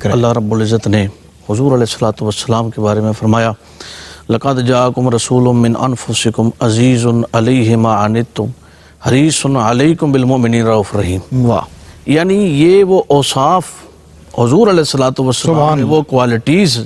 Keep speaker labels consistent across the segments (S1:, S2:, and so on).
S1: کریں۔
S2: اللہ رب العزت نے حضور علیہ الصلوۃ والسلام کے بارے میں فرمایا لقد جاءکم رسول من انفسکم عزیز علیہ ما عنتم حریص علیکم بالمؤمنین رؤوف رحیم۔
S1: واہ،
S2: یعنی یہ وہ اوصاف حضور علیہ الصلوۃ والسلام میں وہ کوالٹیز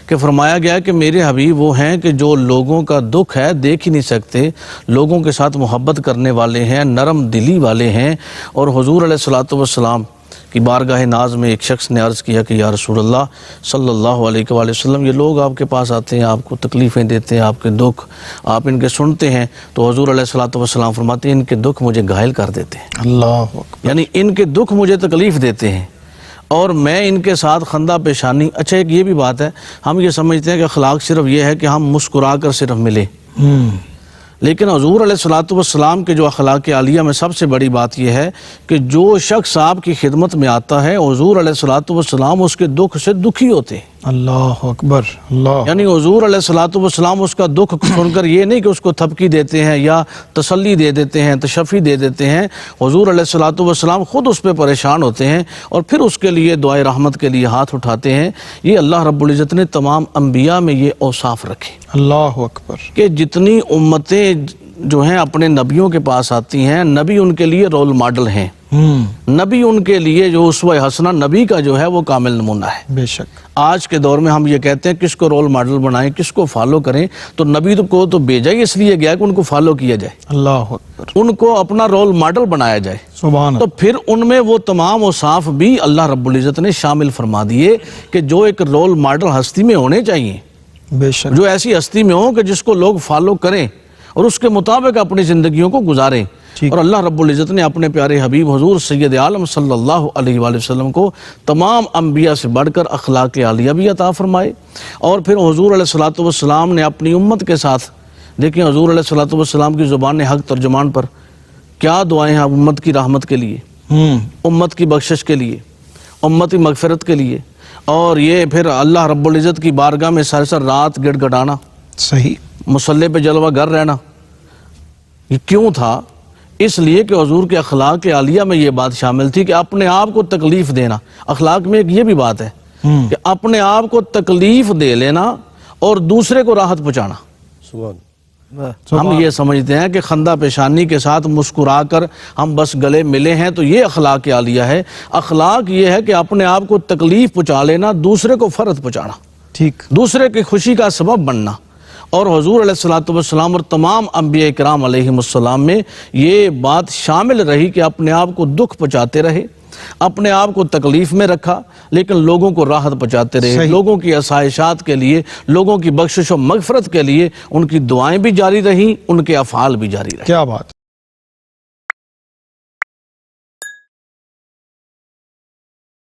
S2: کہ فرمایا گیا کہ میرے حبیب وہ ہیں کہ جو لوگوں کا دکھ ہے دیکھ ہی نہیں سکتے، لوگوں کے ساتھ محبت کرنے والے ہیں، نرم دلی والے ہیں۔ اور حضور علیہ الصلوۃ والسلام کی بارگاہ ناز میں ایک شخص نے عرض کیا کہ یا رسول اللہ صلی اللہ علیہ وآلہ وسلم، یہ لوگ آپ کے پاس آتے ہیں، آپ کو تکلیفیں دیتے ہیں، آپ کے دکھ آپ ان کے سنتے ہیں، تو حضور علیہ الصلوۃ والسلام فرماتے ہیں ان کے دکھ مجھے گھائل کر دیتے ہیں،
S1: اللہ اکبر۔
S2: یعنی ان کے دکھ مجھے تکلیف دیتے ہیں اور میں ان کے ساتھ خندہ پیشانی۔ اچھا ایک یہ بھی بات ہے، ہم یہ سمجھتے ہیں کہ اخلاق صرف یہ ہے کہ ہم مسکرا کر صرف ملے، لیکن حضور علیہ الصلوۃ والسلام کے جو اخلاق عالیہ میں سب سے بڑی بات یہ ہے کہ جو شخص آپ کی خدمت میں آتا ہے حضور علیہ الصلوۃ والسلام اس کے دکھ سے دکھی ہوتے ہیں۔
S1: اللہ اکبر، اللہ،
S2: یعنی حضور علیہ الصلوۃ والسلام اس کا دکھ سن کر یہ نہیں کہ اس کو تھپکی دیتے ہیں یا تسلی دے دیتے ہیں، تشفی دے دیتے ہیں، حضور علیہ الصلوۃ والسلام خود اس پہ پریشان ہوتے ہیں اور پھر اس کے لیے دعائے رحمت کے لیے ہاتھ اٹھاتے ہیں۔ یہ اللہ رب العزت نے تمام انبیاء میں یہ اوصاف رکھے
S1: اللہ اکبر،
S2: کہ جتنی امتیں جو ہیں اپنے نبیوں کے پاس آتی ہیں، نبی ان کے لیے رول ماڈل ہیں، نبی ان کے لیے جو اسوہ حسنہ نبی کا جو ہے وہ کامل نمونہ ہے۔
S1: بے شک،
S2: آج کے دور میں ہم یہ کہتے ہیں کس کو رول ماڈل بنائیں، کس کو فالو کریں، تو نبی کو تو بھیجا ہی اس لیے گیا کہ ان کو فالو کیا جائے،
S1: اللہ اکبر،
S2: ان کو اپنا رول ماڈل بنایا جائے۔
S1: سبحان
S2: تو پھر ان میں وہ تمام اوصاف بھی اللہ رب العزت نے شامل فرما دیے کہ جو ایک رول ماڈل ہستی میں ہونے چاہیے،
S1: اللہ، بے شک،
S2: جو ایسی ہستی میں ہوں کہ جس کو لوگ فالو کریں اور اس کے مطابق اپنی زندگیوں کو گزاریں۔ اور اللہ رب العزت نے اپنے پیارے حبیب حضور سید عالم صلی اللہ علیہ وآلہ وسلم کو تمام انبیاء سے بڑھ کر اخلاق عالیہ بھی عطا فرمائے۔ اور پھر حضور علیہ الصلوۃ والسلام نے اپنی امت کے ساتھ، دیکھیں حضور علیہ الصلوۃ والسلام کی زبان حق ترجمان پر کیا دعائیں ہیں امت کی رحمت کے لیے، امت کی بخشش کے لیے، امت کی مغفرت کے لیے، اور یہ پھر اللہ رب العزت کی بارگاہ میں سر رات گڑ گڑانا،
S1: صحیح،
S2: مصلی پہ جلوہ گر رہنا۔ یہ کیوں تھا؟ اس لیے کہ حضور کے اخلاق عالیہ میں یہ بات شامل تھی کہ اپنے آپ کو تکلیف دینا۔ اخلاق میں ایک یہ بھی بات ہے کہ اپنے آپ کو تکلیف دے لینا اور دوسرے کو راحت پہنچانا۔ ہم یہ سمجھتے ہیں کہ خندہ پیشانی کے ساتھ مسکرا کر ہم بس گلے ملے ہیں تو یہ اخلاق عالیہ ہے۔ اخلاق یہ ہے کہ اپنے آپ کو تکلیف پہنچا لینا، دوسرے کو فرحت پہنچانا،
S1: ٹھیک،
S2: دوسرے کی خوشی کا سبب بننا۔ اور حضور علیہ الصلوۃ والسلام اور تمام انبیاء کرام علیہ السلام میں یہ بات شامل رہی کہ اپنے آپ کو دکھ پہنچاتے رہے، اپنے آپ کو تکلیف میں رکھا، لیکن لوگوں کو راحت پہنچاتے رہے، لوگوں کی آسائشات کے لیے، لوگوں کی بخشش و مغفرت کے لیے ان کی دعائیں بھی جاری رہیں، ان کے افعال بھی جاری رہے۔
S1: کیا بات۔